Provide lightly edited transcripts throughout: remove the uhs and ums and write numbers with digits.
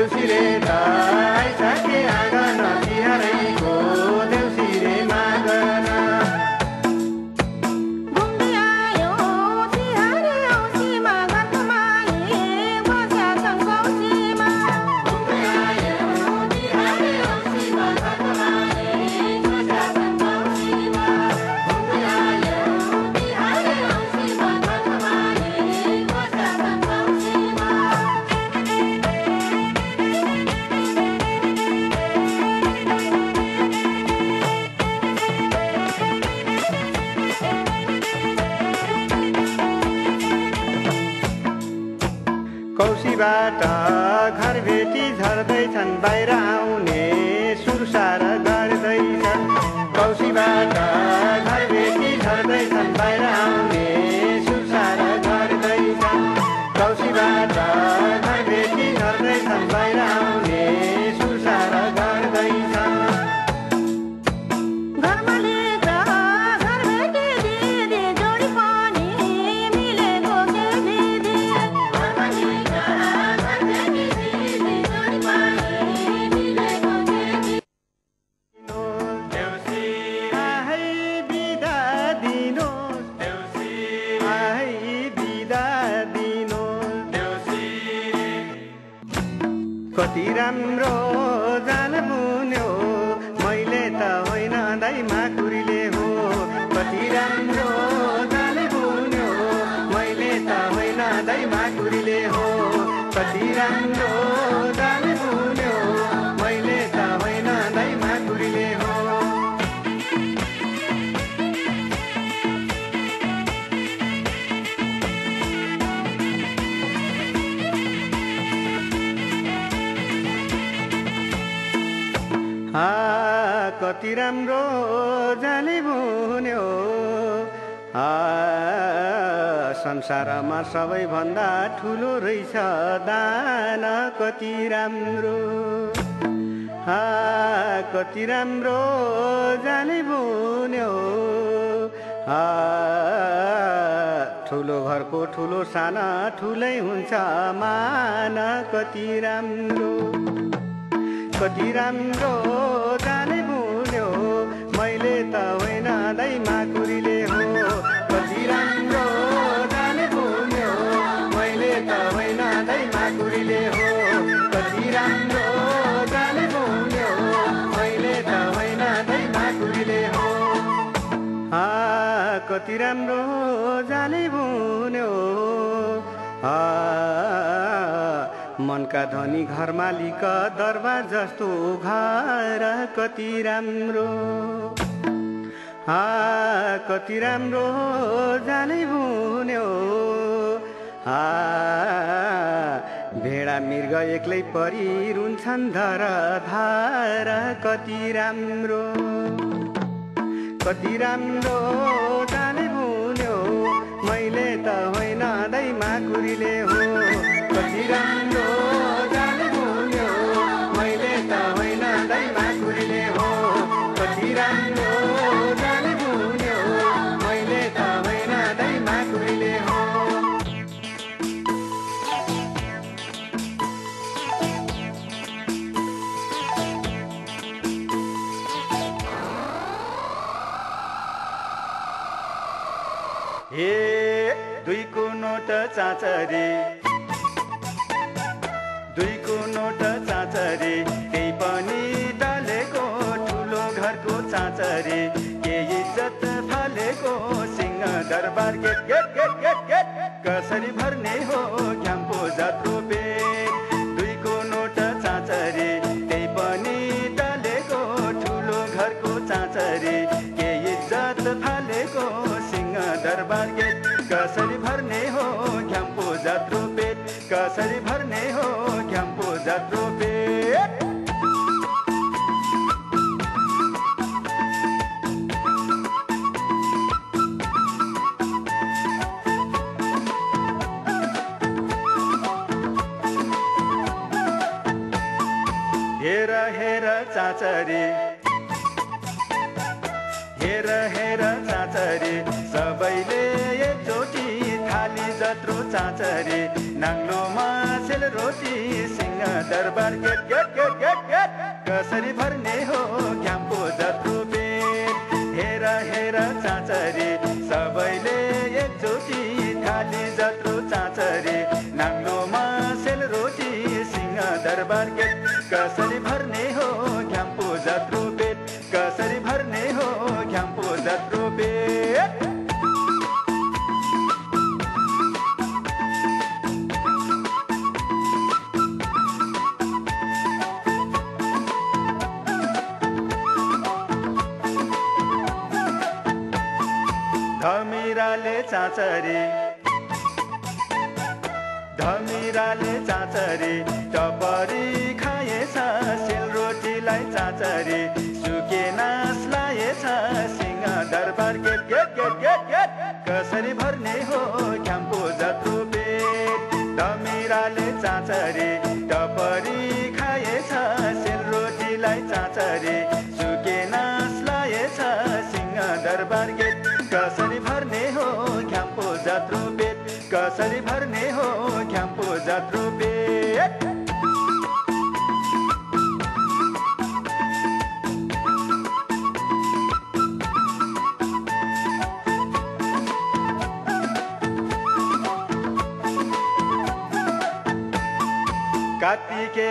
देउसिरे दाइ साके आँगन तिहारैको देउसिरे मागन घुम्दै आयो तिहारे औँसीमा घरमाए बस्या छन् कौसीमा घुम्दै आयो तिहारे औँसीमा घरमाए बस्या छन् कौसीमा घुम्दै आयो तिहारे औँसीमा घरमाए बस्या छन् कौसीमा कौसीबाट घर भेटी झर्दैछन् बाहिर आउने सुरसार गर्दैछन् कौसीबाट घर भेटी झर्दैछन् बाहिर आउने सुरसार गर्दैछन् कौसीबाट घर भेटी झर्दैछन् बाहिर आउने सुरसार गर्दैछन् घरमा लेख्दा घर भेटी दिदी जोडी पनि मिलेको के दिदी आहै बिदा दिनुहोस् आहै बिदा दिनुहोस् कति राम्रो जान पुन्यो मैले त होइन दाइ माकुरीले हो कति राम्रो जान पुन्यो मैले त होइन दाइ माकुरीले हो कति राम्रो जान पुन्यो मैले त होइन दाइ माकुरीले हो कति राम्रो जाने बुन्यो संसारमा सबैभन्दा ठुलो रहेछ दान कति राम्रो कति राम्रो जाने बुन्यो ठुलो घरको ठुलो साना ठुलै हुन्छ मान कति राम्रो जाने बुन्यो मैले त होइन दाइ माकुरीले हो कति राम्रो जाने बुन्यो मैले त होइन दाइ माकुरीले हो कति राम्रो जाने बुन्यो मैले त होइन दाइ माकुरीले हो कति राम्रो जाने बुन्यो मनका धनी घर मालिक दरबार जस्तो घर कति राम्रो कति राम्रो जाने बुन्यो भेडा मृग एक्लै परिरुन्छन् धर धार कति राम्रो जाने बुन्यो मैले त होइन दाइ माकुरीले हो कति राम्रो जाने बुन्यो मैले त होइन दाइ माकुरीले हो कति राम्रो जाने बुन्यो मैले त होइन दाइ माकुरीले हो हे दुईको नोट चाचरी केही पनि टलेको ठुलो घरको चाचरी के इज्जत फालेको Singha Durbar gate gate gate gate gate कसरी भर्ने हो घ्याम्पो जात्रो पेट दुईको नोट चाचरी केही पनि टलेको ठुलो घरको चाचरी के इज्जत फालेको सिंह दरबार गेट कसरी भर्ने हो घ्याम्पो जात्रो पेट कसरी भर्ने हो घ्याम्पो जात्रो पेट हेर हेर चाचरी हेर हेर चाचरी सबैले एकचोटि थाली जत्रो चाचरी नाङ्लोमा सेलरोटी Singha Durbar gate gate gate gate gate कसरी भर्ने हो घ्याम्पो जत्रो पेट हेर हेर चाँचरी सबैले एकचोटि थाली जत्रो चाँचरी नाङ्लोमा सेलरोटी सिंह दरबार गेट कसरी भर्ने हो घ्याम्पो जत्रो पेट कसरी भर्ने हो घ्याम्पो जत्रो पेट धमिराले चाँचरी टपरी खाएछ सेलरोटीलाई चाँचरी सुके नास लाएछ Singha Durbar gate gate gate gate gate कसरी भर्ने हो घ्याम्पो जत्रो पेट धमिराले चाँचरी टपरी खाएछ सेलरोटीलाई चाँचरी सुके नास लाएछ सिंह दरबार गेट कसरी भर्ने हो घ्याम्पो जत्रो पेट कसरी भर्ने हो घ्याम्पो जत्रो पेट कात्तिके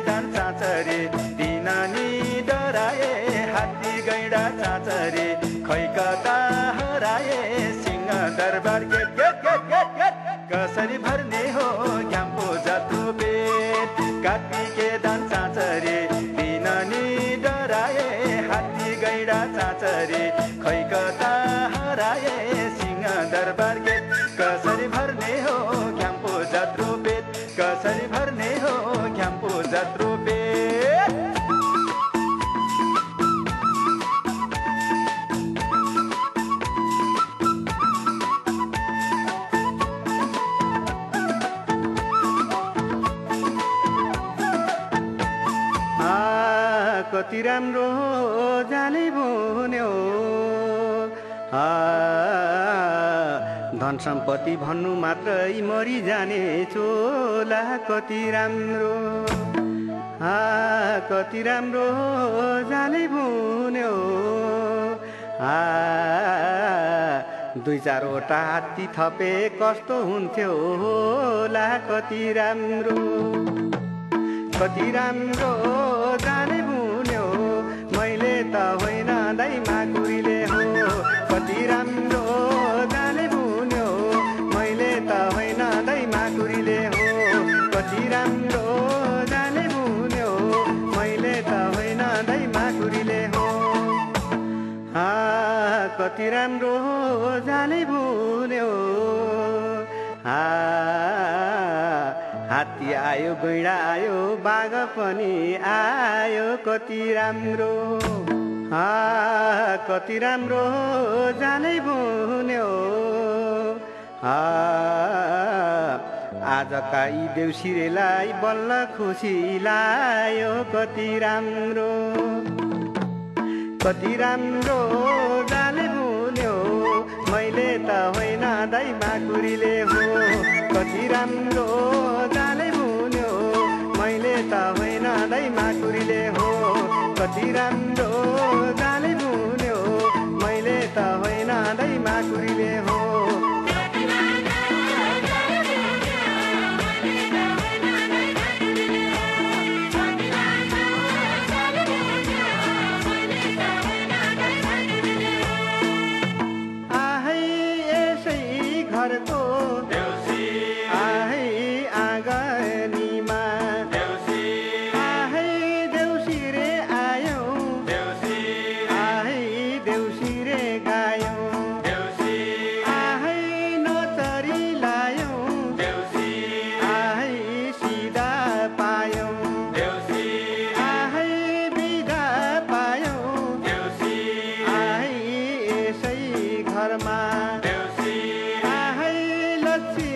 दान चाँचरी दिनानी डराए हात्ती गैडा चाँचरी खै कता हराए Singha Durbar gate gate gate gate gate कसरी भर्ने हो घ्याम्पो जत्रो पेट कात्तिके दान चाँचरी दिनानी डराए हात्ती गैडा चाँचरी खै कता हराए सिंह दरबार गेट कसरी भर्ने हो घ्याम्पो जत्रो पेट कसरी भर्ने हो घ्याम्पो जत्रो पेट कति राम्रो जाले भन्यो धन सम्पत्ति भन्नु मात्रै मरि जाने चोला कति राम्रो जाले भन्यो दुई चारवटा हात्ती थपे कस्तो हुन्थ्यो होला कति राम्रो जाने भन्यो मैले त होइन दाइ माकुरीले हो कति राम्रो जाने भन्यो मैले त होइन दाइ माकुरीले हो कति राम्रो जाने भन्यो मैले त होइन दाइ माकुरीले हो कति राम्रो जाने भन्यो हात्ती आयो गैडा आयो बाघ पनि आयो कति राम्रो जाने भन्यो आजका यी देउसिरेलाई बल्ल खुसी लायो कति राम्रो जाने भन्यो मैले त होइन दाइ माकुरीले हो कति राम्रो जाने भन्यो मैले त होइन दाइ माकुरीले हो कति राम्रो जाने भन्यो मैले त होइन दाइ माकुरीले हो घरमा आहै लच्छी